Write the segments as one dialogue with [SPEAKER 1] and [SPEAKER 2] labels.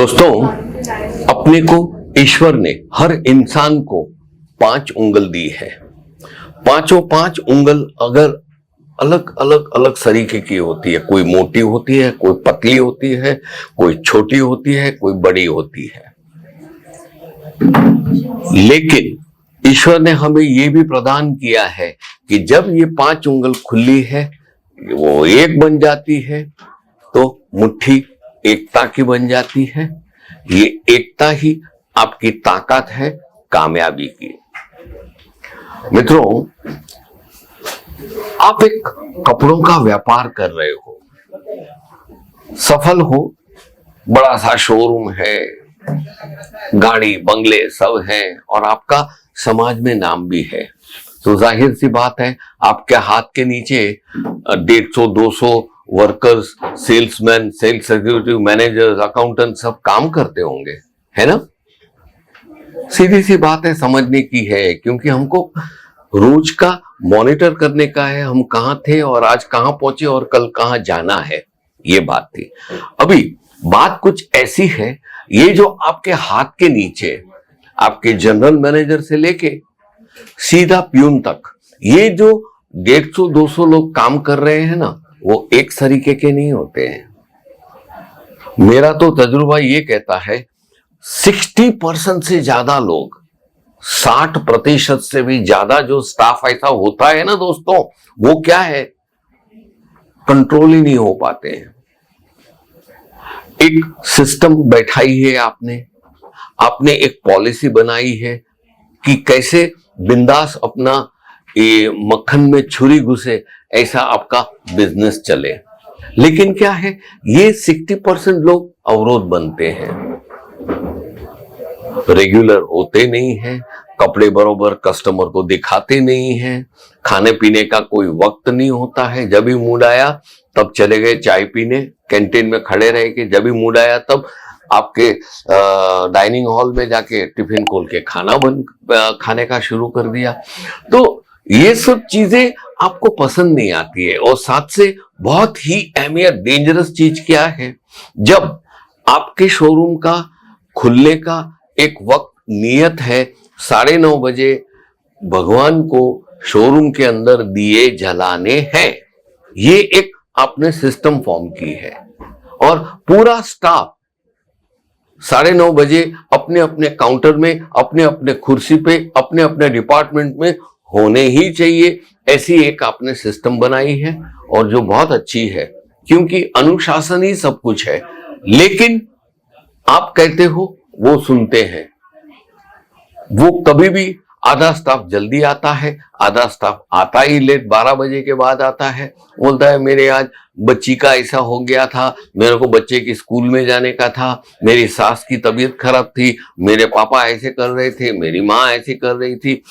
[SPEAKER 1] दोस्तों, अपने को ईश्वर ने हर इंसान को 5 उंगल दी है। पांचों 5 उंगल अगर अलग अलग अलग तरीके की होती है, कोई मोटी होती है, कोई पतली होती है, कोई छोटी होती है, कोई बड़ी होती है, लेकिन ईश्वर ने हमें यह भी प्रदान किया है कि जब ये 5 उंगल खुली है, वो एक बन जाती है, तो मुट्ठी एकता की बन जाती है। ये एकता ही आपकी ताकत है कामयाबी की। मित्रों, आप एक कपड़ों का व्यापार कर रहे हो, सफल हो, बड़ा सा शोरूम है, गाड़ी बंगले सब हैं और आपका समाज में नाम भी है, तो जाहिर सी बात है आपके हाथ के नीचे 150-200 workers, salesman, sales executive, managers, accountant सब काम करते होंगे, है ना। सीधी सी बात है, समझने की है, क्योंकि हमको रोज का मॉनिटर करने का है, हम कहां थे और आज कहां पहुंचे और कल कहां जाना है, ये बात थी। अभी बात कुछ ऐसी है, ये जो आपके हाथ के नीचे आपके जनरल मैनेजर से लेके सीधा प्यून तक ये जो 150-200 लोग काम कर रहे हैं ना, वो एक तरीके के नहीं होते हैं। मेरा तो तजुर्बा ये कहता है 60% से ज्यादा लोग, 60% से भी ज्यादा जो स्टाफ ऐसा होता है ना दोस्तों, वो क्या है, कंट्रोल ही नहीं हो पाते हैं। एक सिस्टम बैठाई है आपने एक पॉलिसी बनाई है कि कैसे बिंदास अपना ये मक्खन में छुरी घुसे ऐसा आपका बिजनेस चले, लेकिन क्या है, ये 60% लोग अवरोध बनते हैं, रेगुलर होते नहीं हैं, कपड़े बरोबर कस्टमर को दिखाते नहीं हैं, खाने पीने का कोई वक्त नहीं होता है, जब भी मूड आया तब चले गए चाय पीने, कैंटीन में खड़े रह के, जब भी मूड आया तब आपके डाइनिंग हॉल में जाके टिफिन खोल के खाने का शुरू कर दिया। तो ये सब चीजें आपको पसंद नहीं आती है। और साथ से बहुत ही अहमियत, डेंजरस चीज क्या है, जब आपके शोरूम का खुलने का एक वक्त नियत है 9:30 बजे, भगवान को शोरूम के अंदर दिए जलाने हैं, ये एक आपने सिस्टम फॉर्म की है और पूरा स्टाफ 9:30 बजे अपने अपने काउंटर में, अपने अपने कुर्सी पे, अपने अपने डिपार्टमेंट में होने ही चाहिए, ऐसी एक आपने सिस्टम बनाई है और जो बहुत अच्छी है, क्योंकि अनुशासन ही सब कुछ है। लेकिन आप कहते हो वो सुनते हैं, वो कभी भी आधा स्टाफ जल्दी आता है, आधा स्टाफ आता ही लेट, 12 बजे के बाद आता है, बोलता है मेरे आज बच्ची का ऐसा हो गया था, मेरे को बच्चे की स्कूल में जाने का था, मेरी सास की तबीयत खराब थी, मेरे पापा ऐसे कर रहे थे, मेरी माँ ऐसे कर रही थी।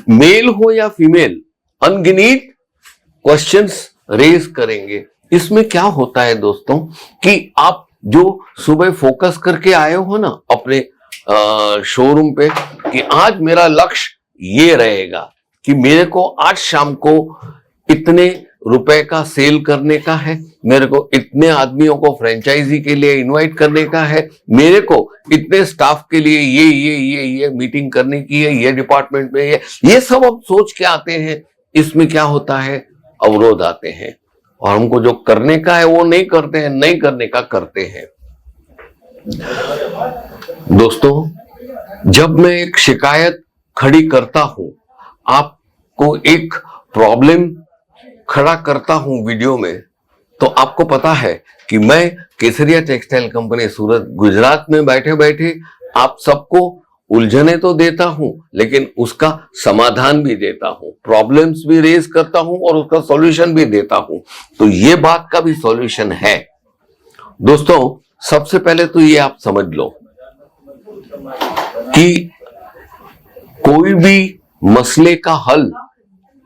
[SPEAKER 1] मेल हो या फीमेल, अनगिनत क्वेश्चंस रेज करेंगे। इसमें क्या होता है दोस्तों कि आप जो सुबह फोकस करके आए हो ना अपने शोरूम पे कि आज मेरा लक्ष्य ये रहेगा कि मेरे को आज शाम को इतने रुपए का सेल करने का है, मेरे को इतने आदमियों को फ्रेंचाइजी के लिए इनवाइट करने का है, मेरे को इतने स्टाफ के लिए ये मीटिंग करने की है, ये डिपार्टमेंट में ये सब हम सोच के आते हैं। इसमें क्या होता है, अवरोध आते हैं और हमको जो करने का है वो नहीं करते हैं, नहीं करने का करते हैं। दोस्तों, जब मैं एक शिकायत खड़ी करता हूं, आपको एक प्रॉब्लम खड़ा करता हूं वीडियो में, तो आपको पता है कि मैं केसरिया टेक्सटाइल कंपनी सूरत गुजरात में बैठे बैठे आप सबको उलझने तो देता हूं, लेकिन उसका समाधान भी देता हूं, प्रॉब्लम्स भी रेज करता हूं और उसका सॉल्यूशन भी देता हूं। तो ये बात का भी सॉल्यूशन है। दोस्तों, सबसे पहले तो ये आप समझ लो कि कोई भी मसले का हल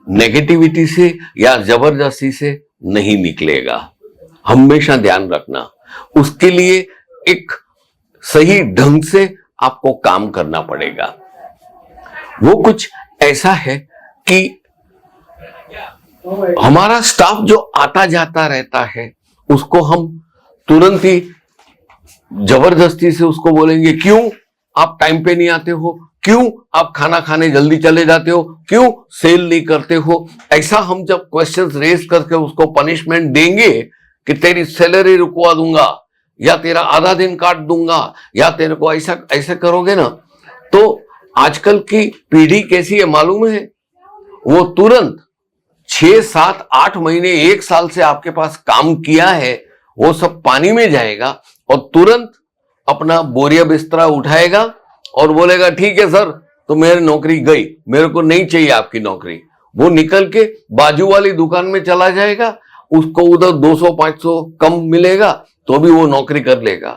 [SPEAKER 1] नेगेटिविटी से या जबरदस्ती से नहीं निकलेगा, हमेशा ध्यान रखना। उसके लिए एक सही ढंग से आपको काम करना पड़ेगा। वो कुछ ऐसा है कि हमारा स्टाफ जो आता जाता रहता है, उसको हम तुरंत ही जबरदस्ती से उसको बोलेंगे क्यों आप टाइम पे नहीं आते हो, क्यों आप खाना खाने जल्दी चले जाते हो, क्यों सेल नहीं करते हो। ऐसा हम जब क्वेश्चंस रेज करके उसको पनिशमेंट देंगे कि तेरी सैलरी रुकवा दूंगा या तेरा आधा दिन काट दूंगा या तेरे को ऐसा ऐसे करोगे ना, तो आजकल की पीढ़ी कैसी है मालूम है, वो तुरंत 6, 7, 8 महीने 1 साल से आपके पास काम किया है वो सब पानी में जाएगा और तुरंत अपना बोरिया बिस्तरा उठाएगा और बोलेगा ठीक है सर, तो मेरी नौकरी गई, मेरे को नहीं चाहिए आपकी नौकरी। वो निकल के बाजू वाली दुकान में चला जाएगा, उसको उधर 200-500 कम मिलेगा तो भी वो नौकरी कर लेगा,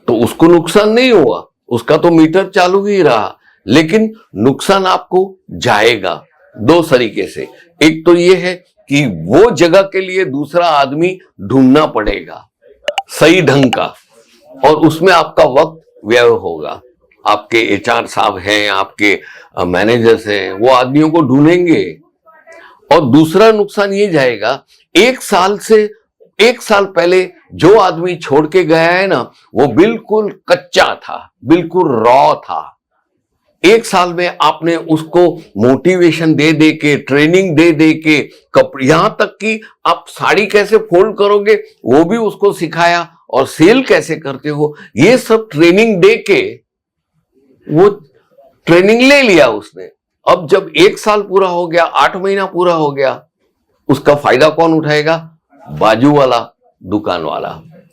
[SPEAKER 1] तो उसको नुकसान नहीं हुआ, उसका तो मीटर चालू ही रहा, लेकिन नुकसान आपको जाएगा 2 तरीके से। एक तो ये है कि वो जगह के लिए दूसरा आदमी ढूंढना पड़ेगा सही ढंग का, और उसमें आपका वक्त व्यय होगा। आपके एचआर साहब हैं, आपके मैनेजर्स हैं, वो आदमियों को ढूंढेंगे। और दूसरा नुकसान ये जाएगा, 1 साल पहले जो आदमी छोड़ के गया है ना, वो बिल्कुल कच्चा था, बिल्कुल रॉ था। 1 साल में आपने उसको मोटिवेशन दे दे के, ट्रेनिंग दे दे के, यहां तक कि आप साड़ी कैसे फोल्ड करोगे वो भी उसको सिखाया, और सेल कैसे करते हो ये सब ट्रेनिंग दे के वो ट्रेनिंग ले लिया उसने। अब जब 1 साल पूरा हो गया, 8 महीना पूरा हो गया, उसका फायदा कौन उठाएगा? बाजू वाला दुकान वाला।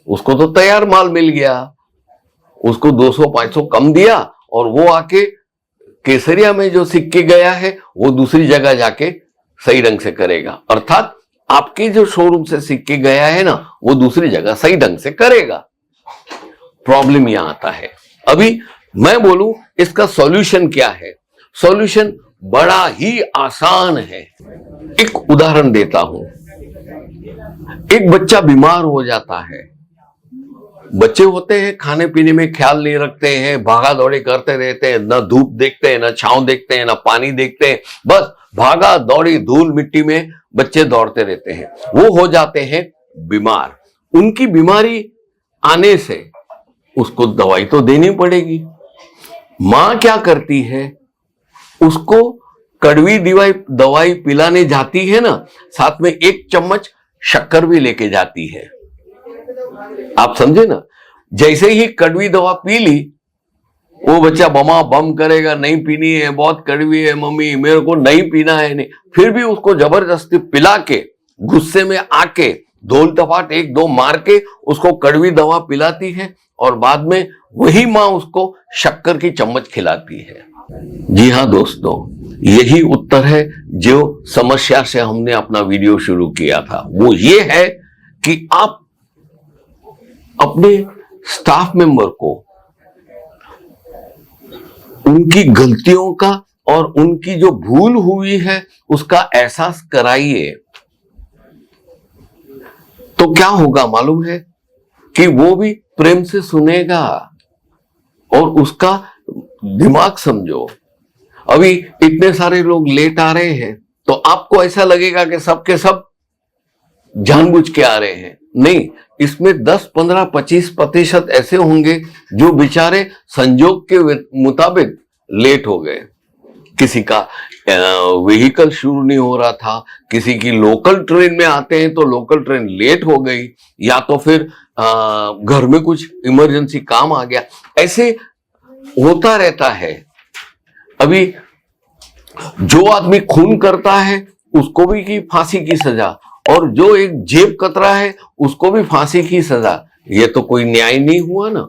[SPEAKER 1] उसको तो तैयार माल मिल गया, उसको 200-500 कम दिया और वो आके केसरिया में जो सिक्के गया है वो दूसरी जगह जाके सही ढंग से करेगा, अर्थात आपके जो शोरूम से सिक्के गया है ना वो दूसरी जगह सही ढंग से करेगा। प्रॉब्लम यहां आता है। अभी मैं बोलूं इसका सॉल्यूशन क्या है? सॉल्यूशन बड़ा ही आसान है। एक उदाहरण देता हूं। एक बच्चा बीमार हो जाता है, बच्चे होते हैं खाने पीने में ख्याल नहीं रखते हैं, भागा दौड़ी करते रहते हैं, ना धूप देखते हैं, ना छांव देखते हैं, ना पानी देखते हैं, बस भागा दौड़ी धूल मिट्टी में बच्चे दौड़ते रहते हैं। वो हो जाते हैं बीमार। उनकी बीमारी आने से उसको दवाई तो देनी पड़ेगी। मां क्या करती है, उसको कड़वी दवाई पिलाने जाती है ना, साथ में 1 चम्मच शक्कर भी लेके जाती है। आप समझे ना? जैसे ही कड़वी दवा पी ली वो बच्चा बमा बम करेगा, नहीं पीनी है, बहुत कड़वी है मम्मी, मेरे को नहीं पीना है, नहीं। फिर भी उसको जबरदस्ती पिला के गुस्से में आके धोल टपाट 1-2 मार के उसको कड़वी दवा पिलाती है, और बाद में वही मां उसको शक्कर की चम्मच खिलाती है। जी हाँ दोस्तों, यही उत्तर है जो समस्या से हमने अपना वीडियो शुरू किया था। वो ये है कि आप अपने स्टाफ मेंबर को उनकी गलतियों का और उनकी जो भूल हुई है उसका एहसास कराइए, तो क्या होगा मालूम है कि वो भी प्रेम से सुनेगा और उसका दिमाग समझो। अभी इतने सारे लोग लेट आ रहे हैं तो आपको ऐसा लगेगा कि सब के सब जानबूझ के आ रहे हैं, नहीं। इसमें 10, 15, 25% ऐसे होंगे जो बेचारे संजोग के मुताबिक लेट हो गए। किसी का व्हीकल शुरू नहीं हो रहा था, किसी की लोकल ट्रेन में आते हैं तो लोकल ट्रेन लेट हो गई, या तो फिर घर में कुछ इमरजेंसी काम आ गया, ऐसे होता रहता है। अभी जो आदमी खून करता है उसको भी की फांसी की सजा, और जो एक जेब कतरा है उसको भी फांसी की सजा। ये तो कोई न्याय नहीं हुआ ना।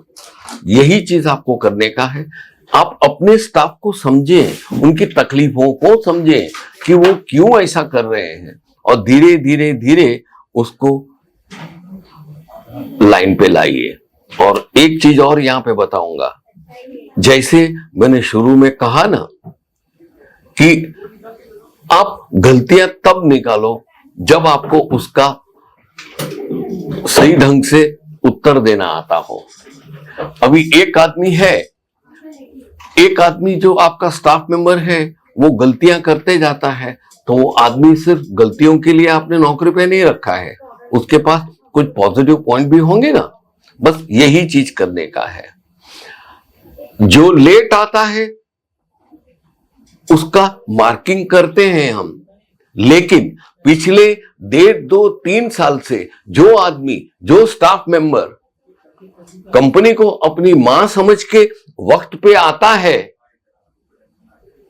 [SPEAKER 1] यही चीज आपको करने का है। आप अपने स्टाफ को समझें, उनकी तकलीफों को समझें कि वो क्यों ऐसा कर रहे हैं, और धीरे धीरे धीरे उसको लाइन पे लाइए। और एक चीज और यहां पे बताऊंगा, जैसे मैंने शुरू में कहा ना कि आप गलतियां तब निकालो जब आपको उसका सही ढंग से उत्तर देना आता हो। अभी एक आदमी जो आपका स्टाफ मेंबर है वो गलतियां करते जाता है, तो वो आदमी सिर्फ गलतियों के लिए आपने नौकरी पे नहीं रखा है, उसके पास कुछ पॉजिटिव पॉइंट भी होंगे ना। बस यही चीज करने का है। जो लेट आता है उसका मार्किंग करते हैं हम, लेकिन पिछले 1.5-2-3 साल से जो आदमी, जो स्टाफ मेंबर कंपनी को अपनी मां समझ के वक्त पे आता है,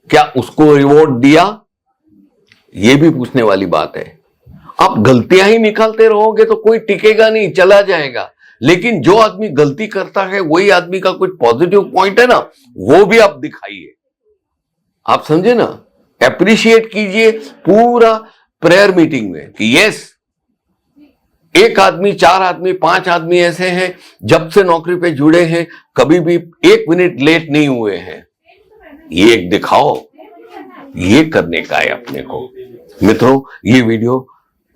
[SPEAKER 1] क्या उसको रिवॉर्ड दिया? ये भी पूछने वाली बात है। आप गलतियां ही निकालते रहोगे तो कोई टिकेगा नहीं, चला जाएगा। लेकिन जो आदमी गलती करता है वही आदमी का कुछ पॉजिटिव पॉइंट है ना, वो भी आप दिखाइए। आप समझे ना, एप्रिशिएट कीजिए पूरा प्रेयर मीटिंग में कि यस, एक आदमी, 4 आदमी, 5 आदमी ऐसे हैं जब से नौकरी पे जुड़े हैं, कभी भी 1 मिनट लेट नहीं हुए हैं। ये एक दिखाओ, ये करने का है अपने को। मित्रों, ये वीडियो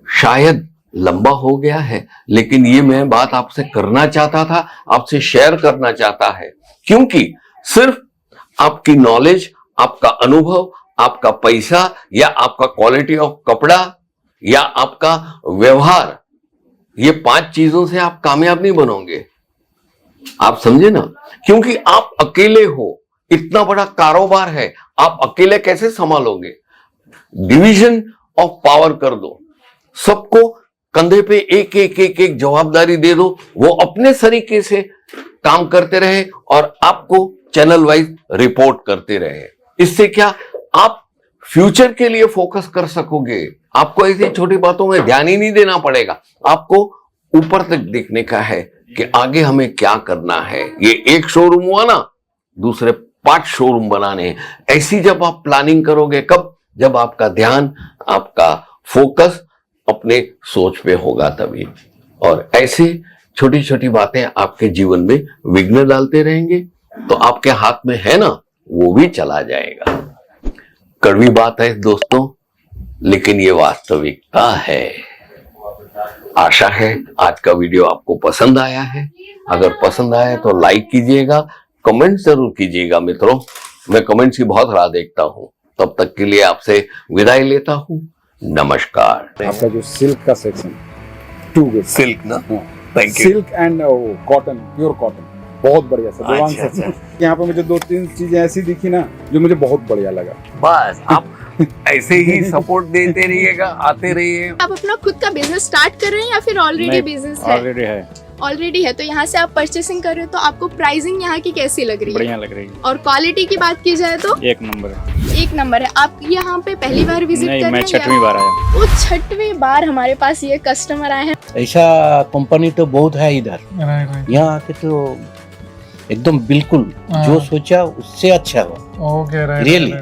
[SPEAKER 1] शायद लंबा हो गया है, लेकिन ये मैं बात आपसे करना चाहता था, आपसे शेयर करना चाहता है, क्योंकि सिर्फ आपकी नॉलेज, आपका अनुभव, आपका पैसा या आपका क्वालिटी ऑफ कपड़ा या आपका व्यवहार, ये 5 चीजों से आप कामयाब नहीं बनोगे। आप समझे ना, क्योंकि आप अकेले हो, इतना बड़ा कारोबार है, आप अकेले कैसे संभालोगे? डिवीजन ऑफ पावर कर दो, सबको कंधे पे एक एक एक एक जवाबदारी दे दो, वो अपने तरीके से काम करते रहे और आपको चैनल वाइज रिपोर्ट करते रहे। इससे क्या, आप फ्यूचर के लिए फोकस कर सकोगे। आपको ऐसी छोटी बातों में ध्यान ही नहीं देना पड़ेगा, आपको ऊपर तक देखने का है कि आगे हमें क्या करना है। ये एक शोरूम हुआ ना, दूसरे 5 शोरूम बनाने हैं। ऐसी जब आप प्लानिंग करोगे, कब? जब आपका ध्यान, आपका फोकस अपने सोच पे होगा तभी। और ऐसे छोटी छोटी बातें आपके जीवन में विघ्न डालते रहेंगे तो आपके हाथ में है ना, वो भी चला जाएगा। कड़वी बात है दोस्तों, लेकिन ये वास्तविकता है। आशा है आज का वीडियो आपको पसंद आया है। अगर पसंद आया तो लाइक कीजिएगा, कमेंट जरूर कीजिएगा। मित्रों, मैं कमेंट्स की बहुत राह देखता हूं। तब तक के लिए आपसे विदाई लेता हूं। नमस्कार।
[SPEAKER 2] आपका जो सिल्क का सेक्शन, टू गुड
[SPEAKER 1] सिल्क ना, thank you.
[SPEAKER 2] Silk and cotton, pure cotton, बहुत बढ़िया सर।
[SPEAKER 1] अच्छा।
[SPEAKER 2] यहाँ पे मुझे 2-3 चीजें ऐसी दिखी ना जो मुझे बहुत बढ़िया लगा।
[SPEAKER 1] बस आप ऐसे ही सपोर्ट देते रहिएगा, आते रहिए।
[SPEAKER 3] आप अपना खुद का बिजनेस स्टार्ट कर रहे हैं या फिर ऑलरेडी बिजनेस है? ऑलरेडी है। तो यहाँ से आप परचेसिंग कर रहे हो, तो आपको प्राइसिंग यहाँ की कैसी लग रही है?
[SPEAKER 4] बढ़िया लग रही है।
[SPEAKER 3] और क्वालिटी की बात की जाए तो
[SPEAKER 4] 1 नंबर है।
[SPEAKER 3] 1 नंबर है। आप यहाँ पे पहली बार विजिट कर रहे हैं?
[SPEAKER 4] मैं 6वीं बार आया।
[SPEAKER 3] वो 6वीं बार हमारे पास ये कस्टमर आए हैं।
[SPEAKER 5] ऐसा कंपनी तो बहुत है इधर, यहाँ आके तो एकदम बिल्कुल जो सोचा उससे अच्छा हुआ। रियली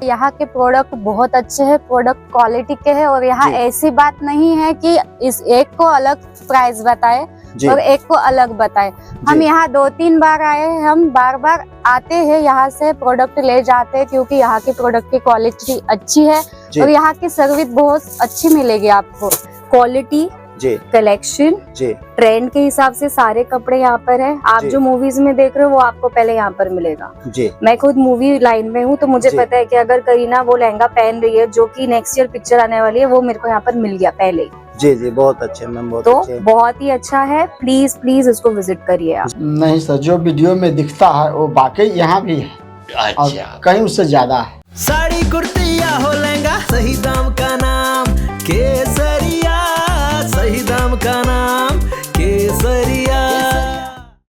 [SPEAKER 6] यहाँ के प्रोडक्ट बहुत अच्छे हैं, प्रोडक्ट क्वालिटी के हैं। और यहाँ ऐसी बात नहीं है कि इस एक को अलग प्राइस बताए और एक को अलग बताए। हम यहाँ 2-3 बार आए हैं, हम बार बार आते हैं, यहाँ से प्रोडक्ट ले जाते हैं, क्योंकि यहाँ की प्रोडक्ट की क्वालिटी अच्छी है और यहाँ की सर्विस बहुत अच्छी मिलेगी आपको। क्वालिटी, कलेक्शन, ट्रेंड के हिसाब से सारे कपड़े यहाँ पर है। आप जो मूवीज में देख रहे हो वो आपको पहले यहाँ पर मिलेगा। मैं खुद मूवी लाइन में हूँ, तो मुझे पता है कि अगर करीना वो लहंगा पहन रही है जो कि नेक्स्ट ईयर पिक्चर आने वाली है, वो मेरे को यहाँ पर मिल गया पहले।
[SPEAKER 5] जी बहुत अच्छे मैम, बहुत
[SPEAKER 6] तो
[SPEAKER 5] अच्छे।
[SPEAKER 6] बहुत ही अच्छा है। प्लीज प्लीज इसको विजिट करिए आप।
[SPEAKER 7] नहीं सर, जो वीडियो में दिखता है वो वाकई यहाँ भी है।
[SPEAKER 1] अच्छा,
[SPEAKER 7] कहीं उससे ज्यादा है।
[SPEAKER 8] साड़ी कुर्ती या हो लहंगा, सही दाम का नाम केसरिया, सही दाम का नाम।